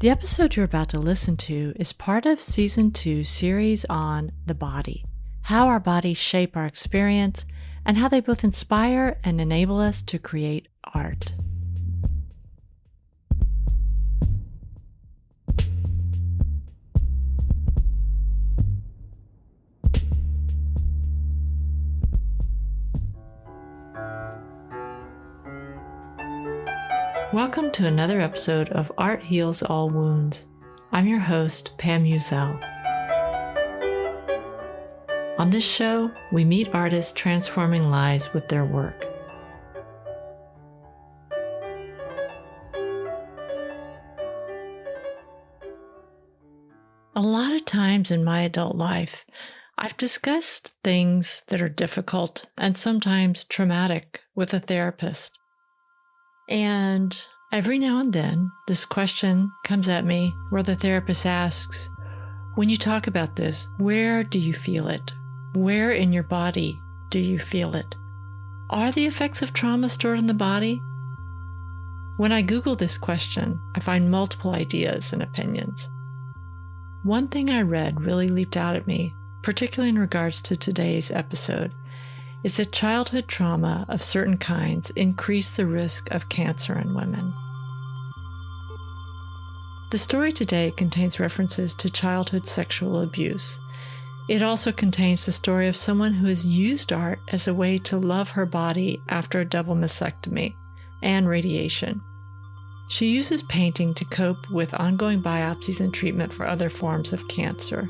The episode you're about to listen to is part of Season 2 series on the body, how our bodies shape our experience, and how they both inspire and enable us to create art. Welcome to another episode of Art Heals All Wounds. I'm your host, Pam Uzel. On this show, we meet artists transforming lives with their work. A lot of times in my adult life, I've discussed things that are difficult and sometimes traumatic with a therapist. And every now and then, this question comes at me where the therapist asks, when you talk about this, where do you feel it? Where in your body do you feel it? Are the effects of trauma stored in the body? When I Google this question, I find multiple ideas and opinions. One thing I read really leaped out at me, particularly in regards to today's episode, is that childhood trauma of certain kinds increase the risk of cancer in women. The story today contains references to childhood sexual abuse. It also contains the story of someone who has used art as a way to love her body after a double mastectomy and radiation. She uses painting to cope with ongoing biopsies and treatment for other forms of cancer.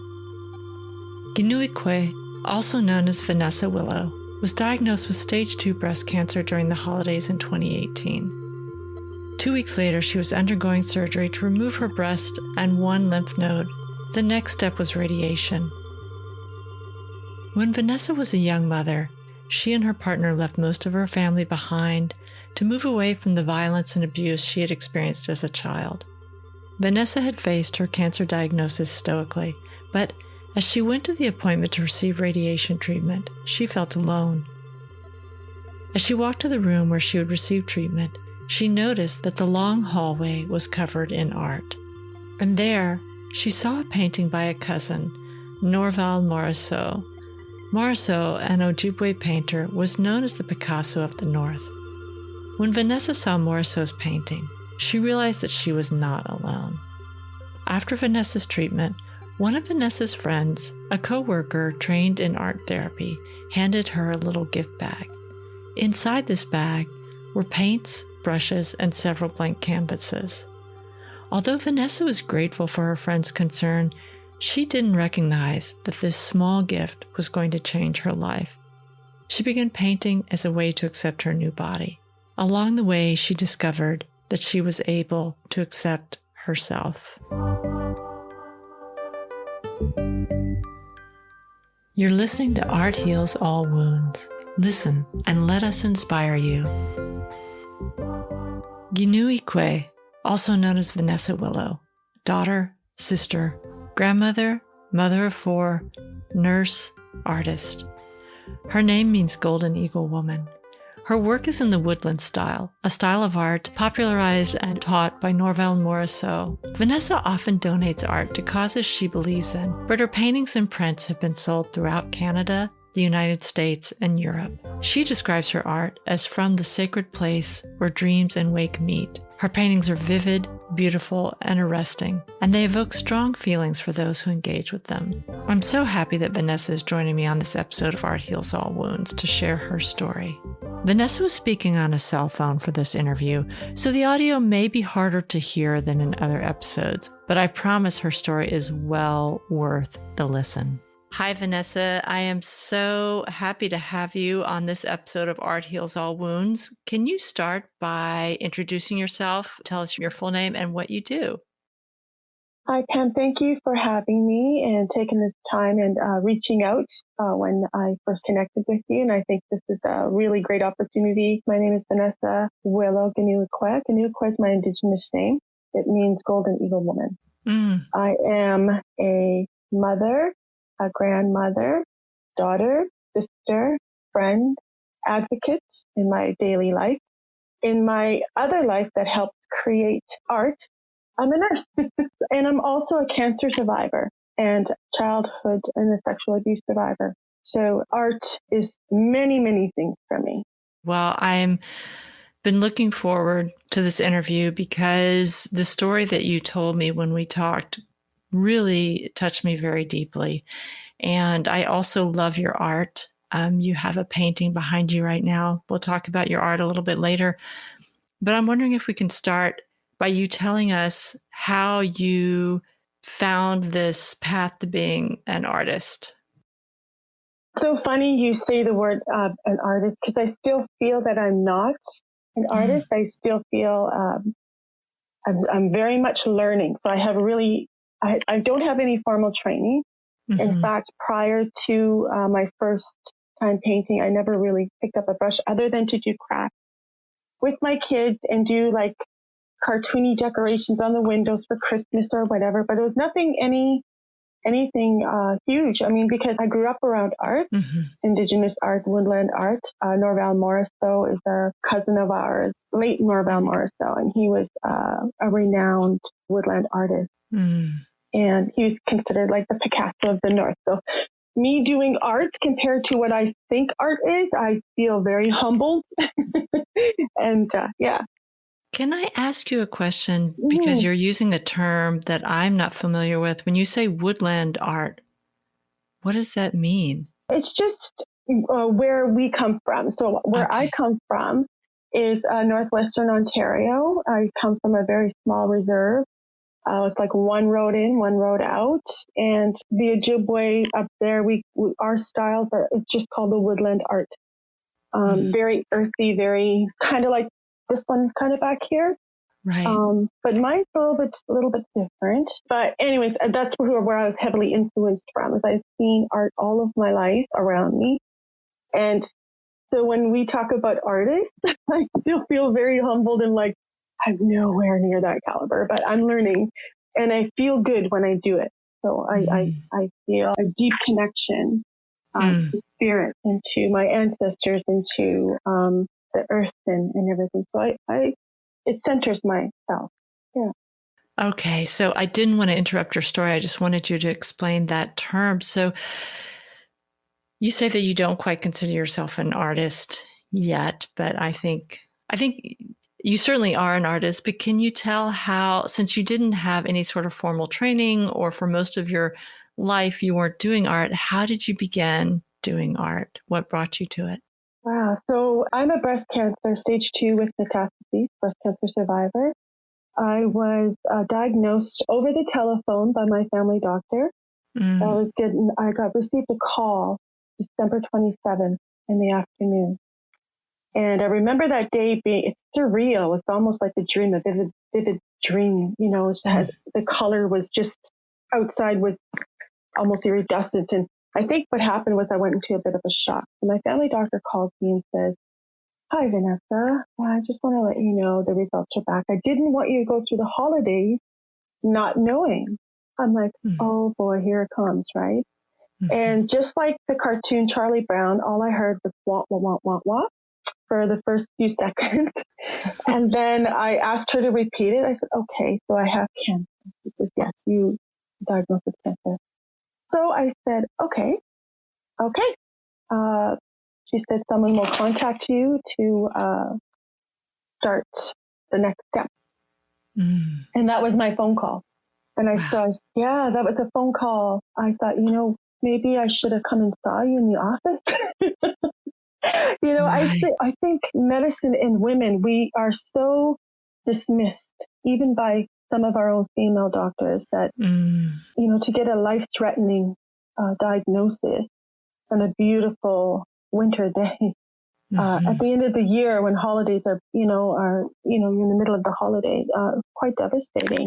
Giiniw-ikwe, also known as Vanessa Willow, was diagnosed with stage 2 breast cancer during the holidays in 2018. 2 weeks later, she was undergoing surgery to remove her breast and one lymph node. The next step was radiation. When Vanessa was a young mother, she and her partner left most of her family behind to move away from the violence and abuse she had experienced as a child. Vanessa had faced her cancer diagnosis stoically, but as she went to the appointment to receive radiation treatment, she felt alone. As she walked to the room where she would receive treatment, she noticed that the long hallway was covered in art. And there, she saw a painting by a cousin, Norval Morisseau. Morisseau, an Ojibwe painter, was known as the Picasso of the North. When Vanessa saw Morisseau's painting, she realized that she was not alone. After Vanessa's treatment, one of Vanessa's friends, a co-worker trained in art therapy, handed her a little gift bag. Inside this bag were paints, brushes, and several blank canvases. Although Vanessa was grateful for her friend's concern, she didn't recognize that this small gift was going to change her life. She began painting as a way to accept her new body. Along the way, she discovered that she was able to accept herself. You're listening to Art Heals All Wounds. Listen and let us inspire you. Giiniw-ikwe, also known as Vanessa Willow, daughter, sister, grandmother, mother of 4, nurse, artist. Her name means Golden Eagle Woman. Her work is in the Woodland style, a style of art popularized and taught by Norval Morisseau. Vanessa often donates art to causes she believes in, but her paintings and prints have been sold throughout Canada, the United States, and Europe. She describes her art as from the sacred place where dreams and wake meet. Her paintings are vivid, beautiful, and arresting, and they evoke strong feelings for those who engage with them. I'm so happy that Vanessa is joining me on this episode of Art Heals All Wounds to share her story. Vanessa was speaking on a cell phone for this interview, so the audio may be harder to hear than in other episodes, but I promise her story is well worth the listen. Hi, Vanessa. I am so happy to have you on this episode of Art Heals All Wounds. Can you start by introducing yourself? Tell us your full name and what you do. Hi, Pam. Thank you for having me and taking the time and reaching out when I first connected with you. And I think this is a really great opportunity. My name is Vanessa Willow Giiniw-ikwe. Giiniw-ikwe is my Indigenous name. It means Golden Eagle Woman. I am a mother, a grandmother, daughter, sister, friend, advocate in my daily life. In my other life that helped create art, I'm a nurse and I'm also a cancer survivor and childhood and a sexual abuse survivor. So art is many, many things for me. Well, I'm been looking forward to this interview because the story that you told me when we talked really touched me very deeply. And I also love your art. You have a painting behind you right now. We'll talk about your art a little bit later. But I'm wondering if we can start by you telling us how you found this path to being an artist. So funny you say the word an artist because I still feel that I'm not an artist. I still feel I'm very much learning. So I don't have any formal training. In fact, prior to my first time painting, I never really picked up a brush other than to do craft with my kids and do like cartoony decorations on the windows for Christmas or whatever. But it was anything huge. I mean, because I grew up around art, Indigenous art, Woodland Art. Norval Morrisseau is a cousin of ours, late Norval Morrisseau, and he was a renowned woodland artist. And he was considered like the Picasso of the North. So me doing art compared to what I think art is, I feel very humbled. And yeah. Can I ask you a question? Because you're using a term that I'm not familiar with. When you say woodland art, what does that mean? It's just where we come from. So where I come from is northwestern Ontario. I come from a very small reserve. It's like one road in, one road out. And the Ojibwe up there, our styles it's just called the woodland art. Very earthy, very kind of like this one kind of back here. Right. But mine's a little bit different. But anyways, that's where I was heavily influenced from, is I've seen art all of my life around me. And so when we talk about artists, I still feel very humbled and like, I'm nowhere near that caliber, but I'm learning and I feel good when I do it. So I feel a deep connection to spirit and to my ancestors and to the earth and everything. So it centers myself. Yeah. Okay. So I didn't want to interrupt your story. I just wanted you to explain that term. So you say that you don't quite consider yourself an artist yet, but I think you certainly are an artist, but can you tell how, since you didn't have any sort of formal training or for most of your life you weren't doing art, how did you begin doing art? What brought you to it? Wow. So I'm a breast cancer, stage 2 with metastases, breast cancer survivor. I was diagnosed over the telephone by my family doctor. I received a call December 27th in the afternoon. And I remember that day it's surreal. It's almost like a dream, a vivid dream. You know, the color was just outside was almost iridescent. And I think what happened was I went into a bit of a shock. And my family doctor called me and says, "Hi, Vanessa. I just want to let you know the results are back. I didn't want you to go through the holidays not knowing." I'm like, oh boy, here it comes, right? And just like the cartoon Charlie Brown, all I heard was wah, wah, wah, wah, wah for the first few seconds. And then I asked her to repeat it. I said, okay, so I have cancer. She says, yes, you diagnosed with cancer. So I said, okay. She said, someone will contact you to start the next step. And that was my phone call. And I thought, yeah, that was a phone call. I thought, maybe I should have come and saw you in the office. I think medicine and women, we are so dismissed, even by some of our own female doctors, that, to get a life-threatening diagnosis on a beautiful winter day. At the end of the year, when holidays are you're in the middle of the holiday, quite devastating.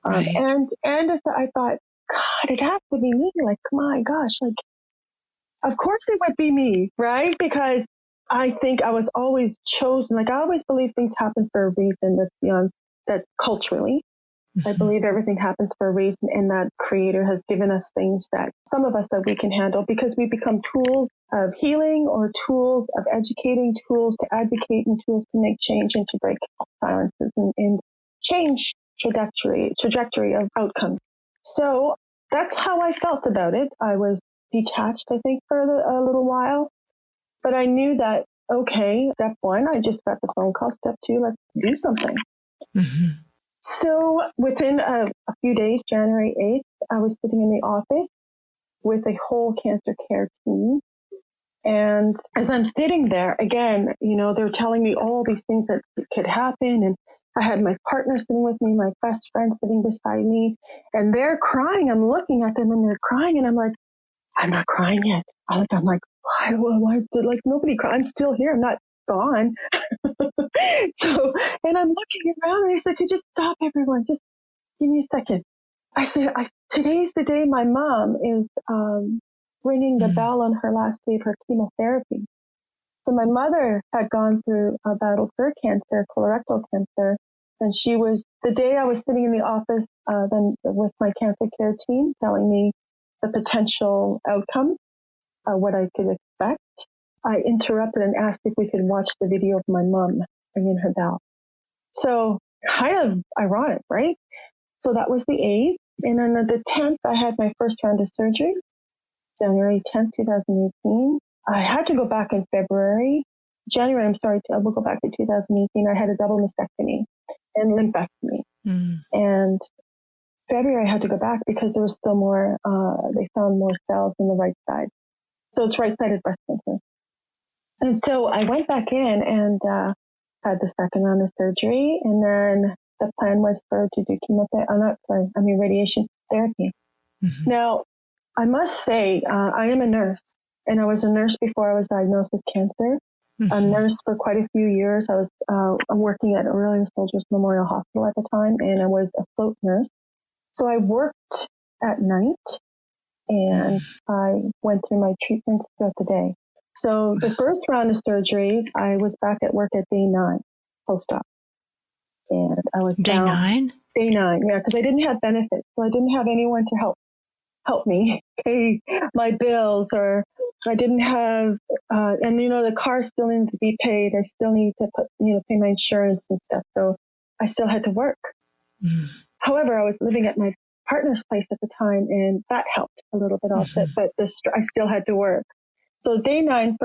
And I thought, God, it has to be me. Like, my gosh, like, of course it would be me, right? Because I think I was always chosen. Like, I always believe things happen for a reason that's beyond that culturally. I believe everything happens for a reason, and that Creator has given us things that some of us that we can handle, because we become tools of healing or tools of educating, tools to advocate, and tools to make change and to break silences and change trajectory of outcomes. So that's how I felt about it. I was detached, I think, for a little while, but I knew that, okay, step one, I just got the phone call. Step two, let's do something. Mm-hmm. So within a few days, January 8th, I was sitting in the office with a whole cancer care team. And as I'm sitting there, again, they're telling me all these things that could happen. And I had my partner sitting with me, my best friend sitting beside me, and they're crying. I'm looking at them and they're crying. And I'm like, I'm not crying yet. I'm like, why did nobody cry? I'm still here. I'm not gone. So, and I'm looking around and I said, "Could just stop, everyone. Just give me a second." I said, today's the day my mom is ringing the bell on her last day of her chemotherapy. So my mother had gone through a battle for cancer, colorectal cancer, and the day I was sitting in the office then with my cancer care team telling me the potential outcome, what I could expect, I interrupted and asked if we could watch the video of my mom ringing her bell. So kind of ironic, right? So that was the 8th. And then the 10th, I had my first round of surgery, January 10th, 2018. I had to go back in February. We'll go back to 2018. I had a double mastectomy and lumpectomy. And February, I had to go back because there was still more, they found more cells in the right side. So it's right-sided breast cancer. And so I went back in and had the second round of surgery. And then the plan was to do radiation therapy. Mm-hmm. Now, I must say, I am a nurse, and I was a nurse before I was diagnosed with cancer. Mm-hmm. A nurse for quite a few years. I was working at Orillia Soldiers Memorial Hospital at the time, and I was a float nurse. So I worked at night, and I went through my treatments throughout the day. So the first round of surgeries, I was back at work at day 9, post-op. And I was Day 9? Day 9, yeah, because I didn't have benefits. So I didn't have anyone to help me pay my bills, or I didn't have, and the car still needed to be paid. I still needed to pay my insurance and stuff. So I still had to work. Mm. However, I was living at my partner's place at the time, and that helped a little bit offset, but I still had to work. So day 9,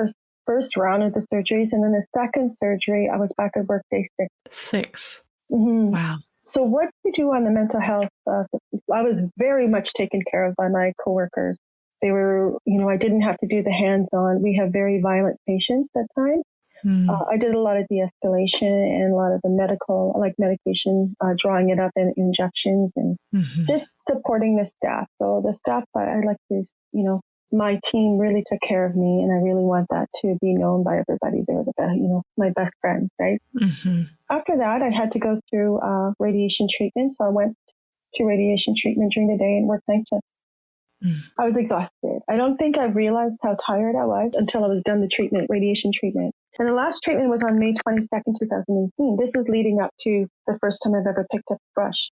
first round of the surgeries, and then the second surgery, I was back at work day 6. 6. Mm-hmm. Wow. So what do you do on the mental health? I was very much taken care of by my coworkers. They were, I didn't have to do the hands-on. We have very violent patients at times. I did a lot of de-escalation and a lot of the medication, drawing it up in injections and just supporting the staff. So the staff, I like to, my team really took care of me, and I really want that to be known by everybody. They were the best, my best friends, right? Mm-hmm. After that, I had to go through radiation treatment. So I went to radiation treatment during the day and worked night shift. I was exhausted. I don't think I realized how tired I was until I was done the radiation treatment. And the last treatment was on May 22nd, 2018. This is leading up to the first time I've ever picked up a brush.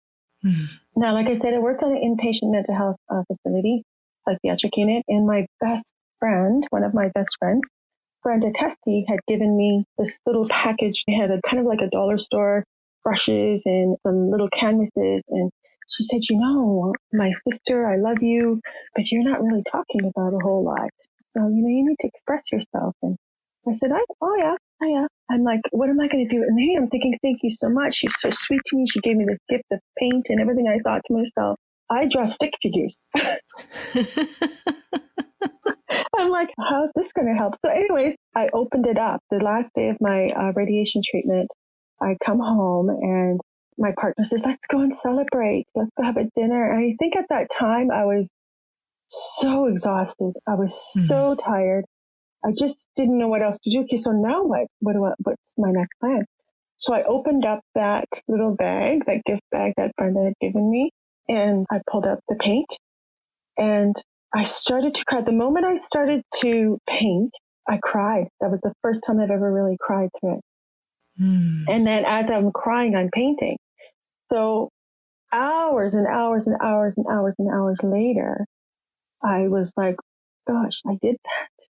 Now, like I said, I worked on an inpatient mental health facility, psychiatric unit, and my best friend, one of my best friends, Brenda Testi, had given me this little package. It had kind of like a dollar store, brushes and some little canvases, and she said, my sister, I love you, but you're not really talking about a whole lot. So, you need to express yourself. And I said, oh yeah. I'm like, what am I going to do? And then I'm thinking, thank you so much. She's so sweet to me. She gave me this gift of paint and everything. I thought to myself, I draw stick figures. I'm like, how's this going to help? So anyways, I opened it up. The last day of my radiation treatment, I come home and my partner says, let's go and celebrate. Let's go have a dinner. And I think at that time I was so exhausted. I was so tired. I just didn't know what else to do. Okay, so now what? What's my next plan? So I opened up that little bag, that gift bag that Brenda had given me, and I pulled out the paint, and I started to cry. The moment I started to paint, I cried. That was the first time I've ever really cried through it. And then as I'm crying, I'm painting. So hours and hours and hours and hours and hours later, I was like, gosh, I did that.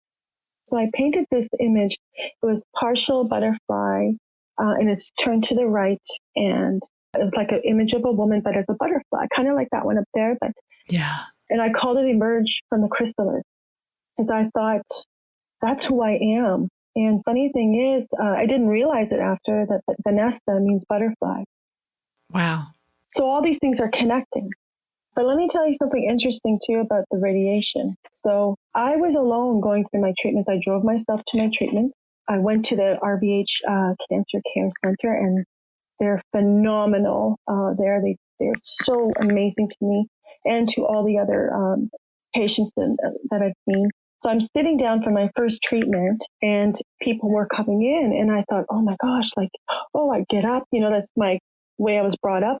So I painted this image. It was partial butterfly, and it's turned to the right, and It was like an image of a woman, but as a butterfly, kind of like that one up there. But Yeah. and I called it Emerge from the Chrysalis because I thought that's who I am. And funny thing is, I didn't realize it after that Vanessa means butterfly. Wow. So all these things are connecting. But let me tell you something interesting too about the radiation. So I was alone going through my treatments. I drove myself to my treatment. I went to the RBH Cancer Care Center, and they're phenomenal there. They're so amazing to me and to all the other patients that I've seen. So I'm sitting down for my first treatment, and people were coming in, and I thought, oh my gosh, like, oh, I get up. That's my way I was brought up.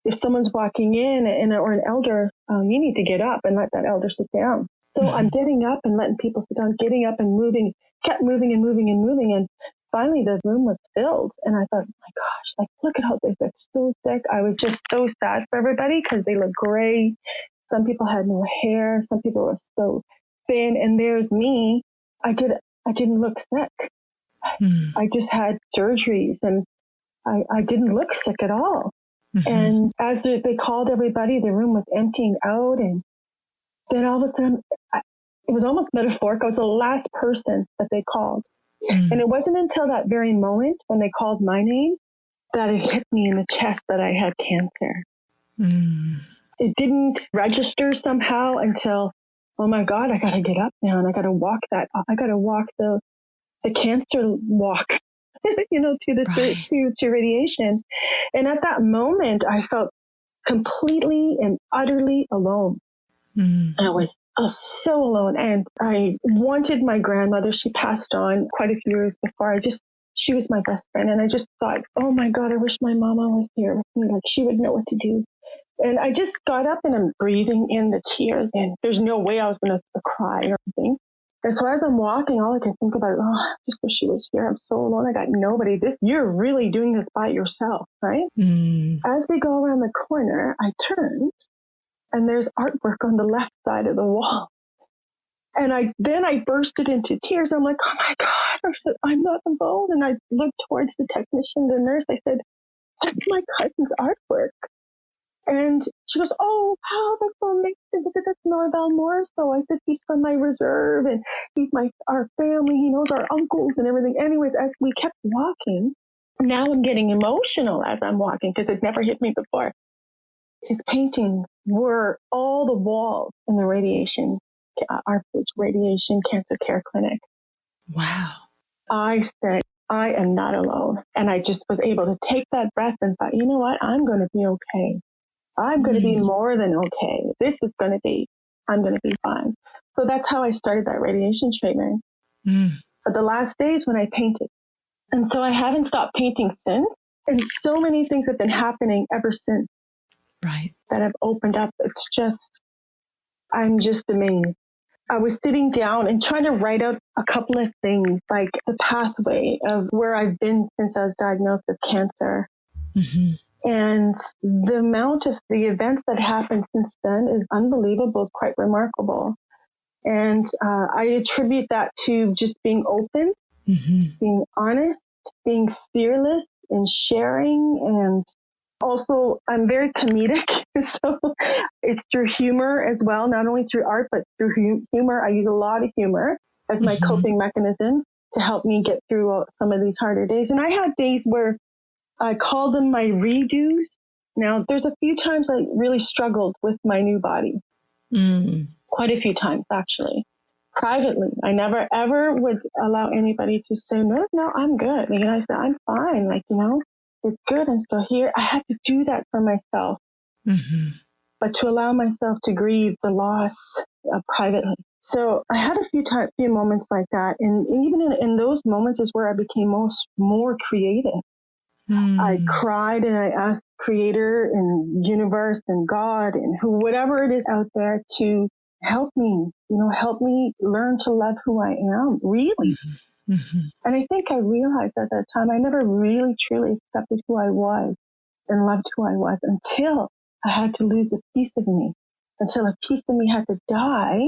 If someone's walking in or an elder, you need to get up and let that elder sit down. So I'm getting up and letting people sit down, getting up and moving, kept moving and moving and moving. And finally the room was filled. And I thought, my gosh, like, look at how they look so sick. I was just so sad for everybody because they look gray. Some people had no hair. Some people were so thin. And there's me. I didn't look sick. I just had surgeries and I didn't look sick at all. And as they called everybody, the room was emptying out. And then all of a sudden, it was almost metaphoric. I was the last person that they called. And it wasn't until that very moment when they called my name that it hit me in the chest that I had cancer. It didn't register somehow until, oh my God, I got to get up now and I got to walk the cancer walk, to radiation. And at that moment, I felt completely and utterly alone. I was so alone. And I wanted my grandmother. She passed on quite a few years before. She was my best friend. And I just thought, oh my God, I wish my mama was here with me. Like, she would know what to do. And I just got up and I'm breathing in the tears. And there's no way I was going to cry or anything. And so as I'm walking, all I can think about is, oh, just wish she was here. I'm so alone. I got nobody. You're really doing this by yourself, right? As we go around the corner, I turned and there's artwork on the left side of the wall. And I bursted into tears. I'm like, oh my God. I said, I'm not alone. And I looked towards the technician, the nurse. I said, that's my cousin's artwork. And she goes, oh, wow, that's so amazing. That's Norval Morso. I said, he's from my reserve and he's our family. He knows our uncles and everything. Anyways, as we kept walking, now I'm getting emotional as I'm walking because it never hit me before. His paintings were all the walls in the RBH Radiation Cancer Care Clinic. Wow. I said, I am not alone. And I just was able to take that breath and thought, you know what? I'm going to be okay. I'm going to be more than okay. I'm going to be fine. So that's how I started that radiation treatment. But the last days when I painted. And so I haven't stopped painting since. And so many things have been happening ever since. Right. That have opened up. I'm just amazed. I was sitting down and trying to write out a couple of things, like the pathway of where I've been since I was diagnosed with cancer. And the amount of the events that happened since then is unbelievable, quite remarkable. And I attribute that to just being open, being honest, being fearless in sharing. And also, I'm very comedic. So it's through humor as well, not only through art, but through humor. I use a lot of humor as my coping mechanism to help me get through some of these harder days. And I had days where I call them my redos. Now, there's a few times I really struggled with my new body. Quite a few times, actually. Privately, I never, ever would allow anybody to say, no, I'm good. I said, I'm fine. It's good. I'm still here. I had to do that for myself. But to allow myself to grieve the loss privately. So I had a few moments like that. And even in those moments is where I became more creative. I cried and I asked Creator and universe and God and whatever it is out there to help me, help me learn to love who I am, really. And I think I realized at that time I never really truly accepted who I was and loved who I was until I had to lose a piece of me, until a piece of me had to die,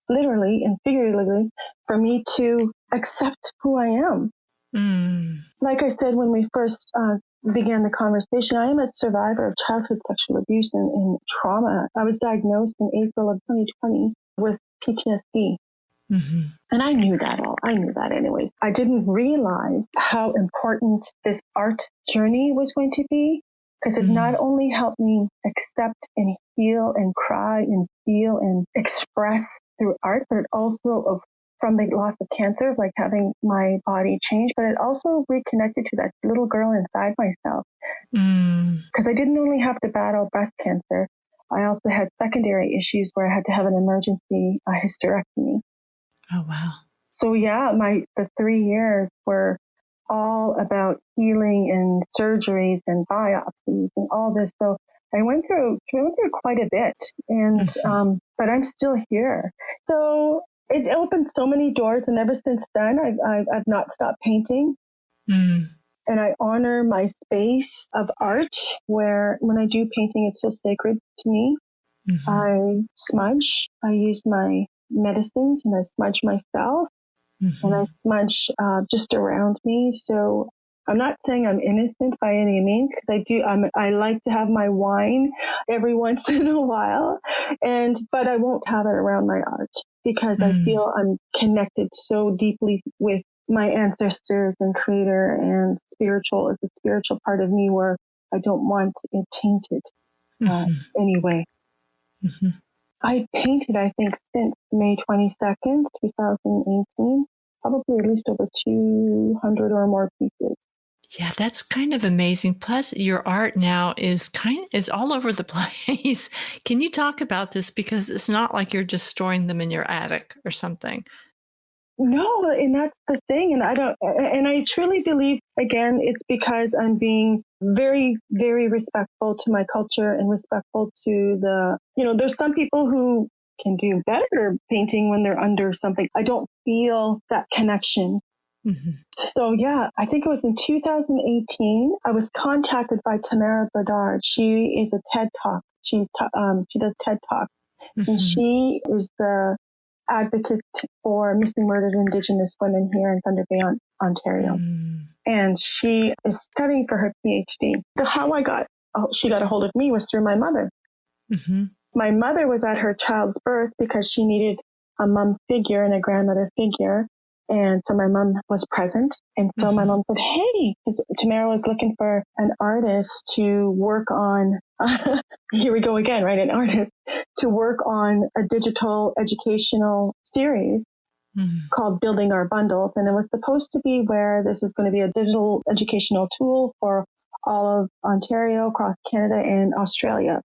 literally and figuratively, for me to accept who I am. Like I said, when we first began the conversation, I am a survivor of childhood sexual abuse and trauma. I was diagnosed in April of 2020 with PTSD. Mm-hmm. And I knew that anyways. I didn't realize how important this art journey was going to be, because it not only helped me accept and heal and cry and feel and express through art, but it also, from the loss of cancer, like having my body change, but it also reconnected to that little girl inside myself. Because I didn't only have to battle breast cancer, I also had secondary issues where I had to have an emergency hysterectomy. Oh, wow. So yeah, the 3 years were all about healing and surgeries and biopsies and all this. So I went through quite a bit, and but I'm still here. So it opened so many doors, and ever since then, I've not stopped painting. And I honor my space of art, where when I do painting, it's so sacred to me. I smudge. I use my medicines, and I smudge myself. And I smudge just around me. So I'm not saying I'm innocent by any means, because I like to have my wine every once in a while, but I won't have it around my art, because I feel I'm connected so deeply with my ancestors and creator, and spiritual is a spiritual part of me where I don't want it tainted anyway. I painted, I think, since May 22nd, 2018, probably at least over 200 or more pieces. Yeah, that's kind of amazing. Plus, your art now is all over the place. Can you talk about this? Because it's not like you're just storing them in your attic or something. No, and that's the thing. And I truly believe, again, it's because I'm being very, very respectful to my culture and respectful to there's some people who can do better painting when they're under something. I don't feel that connection. So yeah, I think it was in 2018, I was contacted by Tamara Bedard. She is a TED Talk. She does TED Talks, and she is the advocate for missing murdered Indigenous women here in Thunder Bay, Ontario. And she is studying for her PhD. How she got a hold of me was through my mother. My mother was at her child's birth because she needed a mom figure and a grandmother figure. And so my mom was present. And so my mom said, hey, because Tamara was looking for an artist to work on, here we go again, right? An artist to work on a digital educational series called Building Our Bundles. And it was supposed to be where this is going to be a digital educational tool for all of Ontario, across Canada and Australia.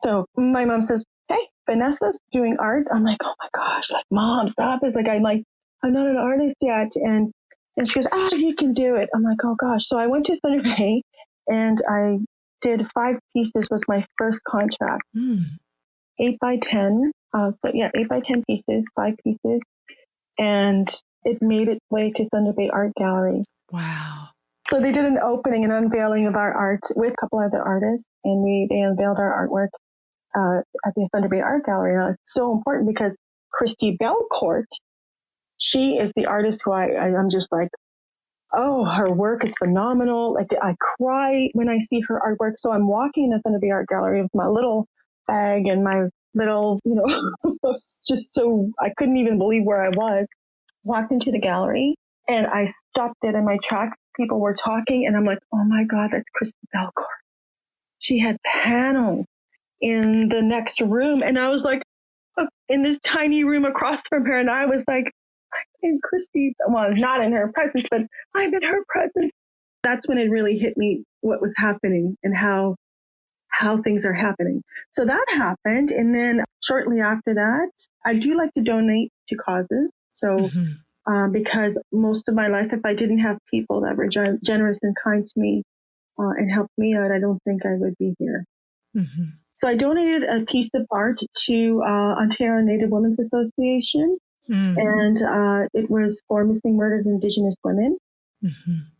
So my mom says, hey, Vanessa's doing art. I'm like, oh my gosh, like, Mom, stop this. Like, I'm not an artist yet. And she goes, you can do it. I'm like, oh gosh. So I went to Thunder Bay and I did 5 pieces was my first contract. 8 by 10. 8 by 10 pieces, 5 pieces. And it made its way to Thunder Bay Art Gallery. Wow. So they did an opening and unveiling of our art with a couple other artists, and they unveiled our artwork at the Thunder Bay Art Gallery. And it's so important because Christy Belcourt, she is the artist who I'm just like, oh, her work is phenomenal. Like, I cry when I see her artwork. So I'm walking in the Thunder Bay Art Gallery with my little bag and my little, it's just so, I couldn't even believe where I was. Walked into the gallery and I stopped dead in my tracks. People were talking and I'm like, oh my God, that's Christy Belcourt. She had panels in the next room. And I was like, in this tiny room across from her. And I was like, in Christy, well, not in her presence, but I'm in her presence. That's when it really hit me what was happening and how things are happening. So that happened. And then shortly after that, I do like to donate to causes. So because most of my life, if I didn't have people that were generous and kind to me and helped me out, I don't think I would be here. So I donated a piece of art to Ontario Native Women's Association. And it was for missing murdered Indigenous women.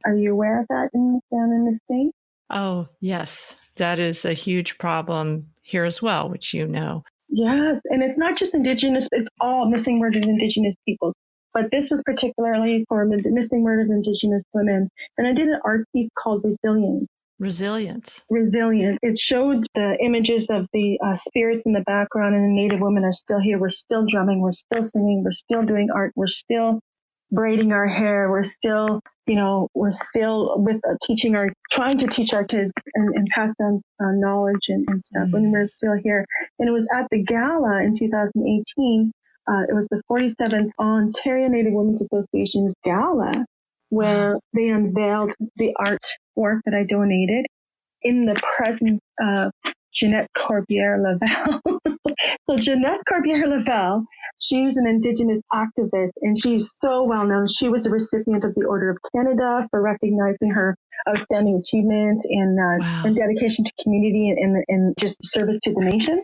Are you aware of that down in the state? Oh, yes. That is a huge problem here as well, which you know. Yes. And it's not just Indigenous, it's all missing murdered Indigenous people. But this was particularly for missing murdered Indigenous women. And I did an art piece called Resilience. Resilient. It showed the images of the spirits in the background, and the Native women are still here. We're still drumming. We're still singing. We're still doing art. We're still braiding our hair. We're still, we're still with trying to teach our kids and pass down knowledge and stuff when we're still here. And it was at the gala in 2018. It was the 47th Ontario Native Women's Association's gala, where they unveiled the artwork that I donated in the presence of Jeanette Corbière-Laval. So Jeanette Corbière-Laval, she's an Indigenous activist, and she's so well known. She was the recipient of the Order of Canada for recognizing her outstanding achievement and dedication to community and just service to the nation.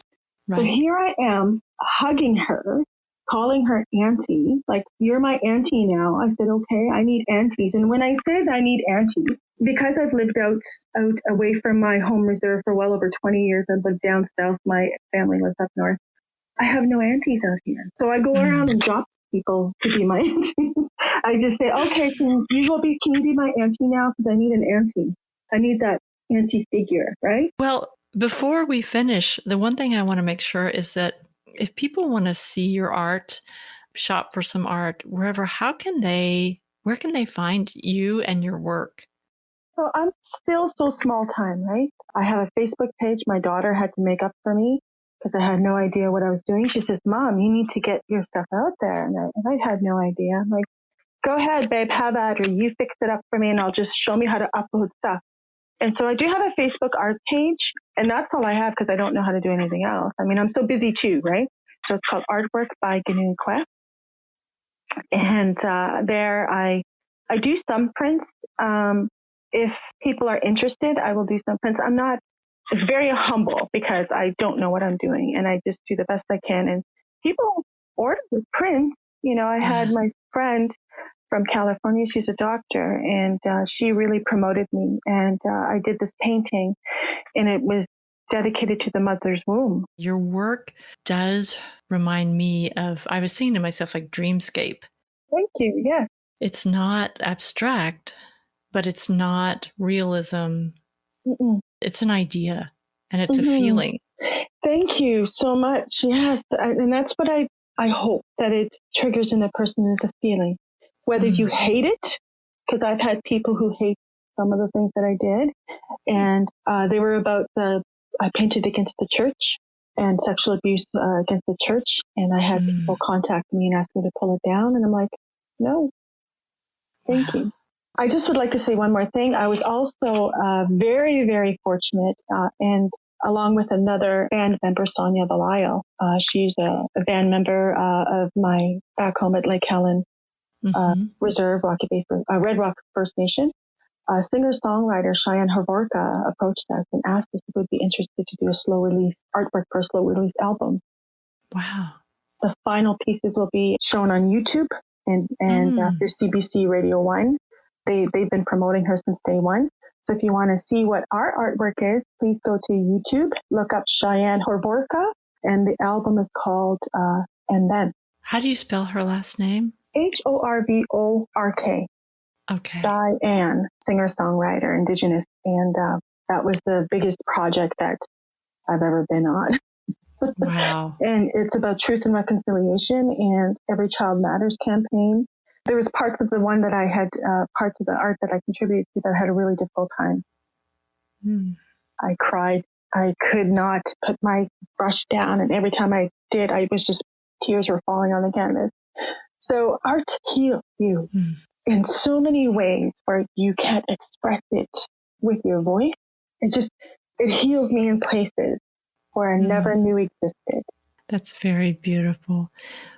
Right. So here I am hugging her, calling her auntie, like, you're my auntie now. I said, okay, I need aunties. And when I say that I need aunties, because I've lived out away from my home reserve for well over 20 years, I've lived down south, my family lives up north, I have no aunties out here. So I go around and drop people to be my auntie. I just say, okay, can you be my auntie now? Because I need an auntie. I need that auntie figure, right? Well, before we finish, the one thing I want to make sure is that if people want to see your art, shop for some art, where can they find you and your work? So I'm still so small time, right? I have a Facebook page. My daughter had to make up for me because I had no idea what I was doing. She says, Mom, you need to get your stuff out there. And I had no idea. I'm like, go ahead, babe, have at her. You fix it up for me and I'll just show me how to upload stuff. And so I do have a Facebook art page, and that's all I have because I don't know how to do anything else. I mean, I'm so busy too, right? So it's called Artwork by Giiniw-ikwe. And there I do some prints. If people are interested, I will do some prints. It's very humble because I don't know what I'm doing, and I just do the best I can. And people order the prints. I had my friend from California. She's a doctor, and she really promoted me. And I did this painting, and it was dedicated to the mother's womb. Your work does remind me of, I was thinking to myself, like dreamscape. Thank you. Yeah. It's not abstract, but it's not realism. Mm-mm. It's an idea, and it's a feeling. Thank you so much. Yes. And that's what I hope that it triggers in a person is a feeling. Whether you hate it, because I've had people who hate some of the things that I did, and they were about I painted against the church and sexual abuse against the church, and I had people contact me and ask me to pull it down, and I'm like, no, thank you. I just would like to say one more thing. I was also very, very fortunate, and along with another band member, Sonia Balayo, she's a band member of my back home at Lake Helen Reserve, Red Rock First Nation. Singer-songwriter Shy Ann Hovorka approached us and asked us if we'd be interested to do a slow release artwork for a slow release album. Wow. The final pieces will be shown on YouTube and through CBC Radio 1. They've been promoting her since day one. So if you want to see what our artwork is, please go to YouTube, look up Shy Ann Hovorka, and the album is called And Then. How do you spell her last name? Hovork. Okay. Shy Ann, singer-songwriter, Indigenous. And that was the biggest project that I've ever been on. Wow. And it's about truth and reconciliation and Every Child Matters campaign. There was parts of the one that I had, parts of the art that I contributed to that I had a really difficult time. I cried. I could not put my brush down. And every time I did, tears were falling on the canvas. So art heals you in so many ways where you can't express it with your voice. It heals me in places where I never knew existed. That's very beautiful.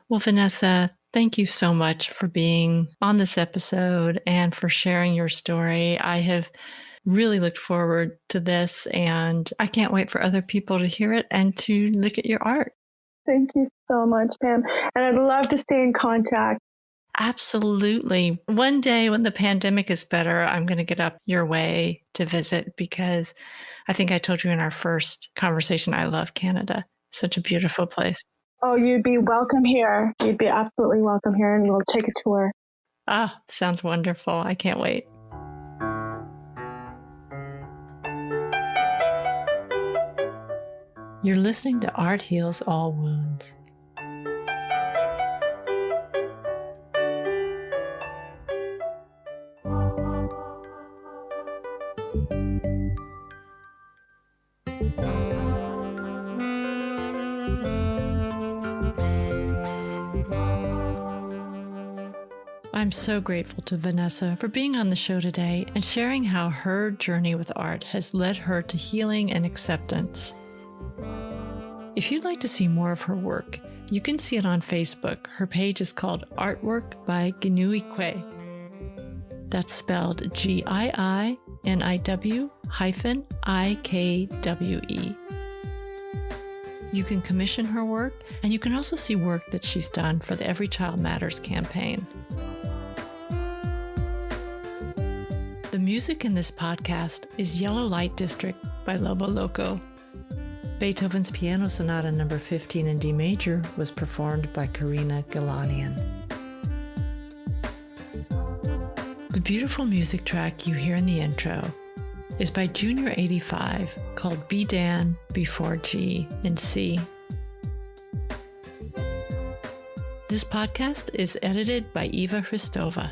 Well, Vanessa, thank you so much for being on this episode and for sharing your story. I have really looked forward to this, and I can't wait for other people to hear it and to look at your art. Thank you so much, Pam. And I'd love to stay in contact. Absolutely. One day when the pandemic is better, I'm going to get up your way to visit, because I think I told you in our first conversation, I love Canada. Such a beautiful place. Oh, you'd be welcome here. You'd be absolutely welcome here, and we'll take a tour. Ah, sounds wonderful. I can't wait. You're listening to Art Heals All Wounds. I'm so grateful to Vanessa for being on the show today and sharing how her journey with art has led her to healing and acceptance. If you'd like to see more of her work, you can see it on Facebook. Her page is called Artwork by Giiniw-ikwe. That's spelled GIINIW-IKWE. You can commission her work, and you can also see work that she's done for the Every Child Matters campaign. The music in this podcast is Yellow Light District by Lobo Loco. Beethoven's Piano Sonata No. 15 in D major was performed by Karina Galanian. The beautiful music track you hear in the intro is by Junior 85 called B Dan Before G in C. This podcast is edited by Eva Hristova.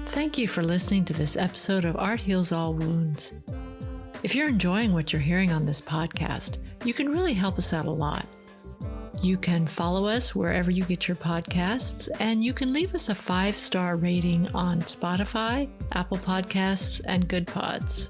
Thank you for listening to this episode of Art Heals All Wounds. If you're enjoying what you're hearing on this podcast, you can really help us out a lot. You can follow us wherever you get your podcasts, and you can leave us a 5-star rating on Spotify, Apple Podcasts, and Good Pods.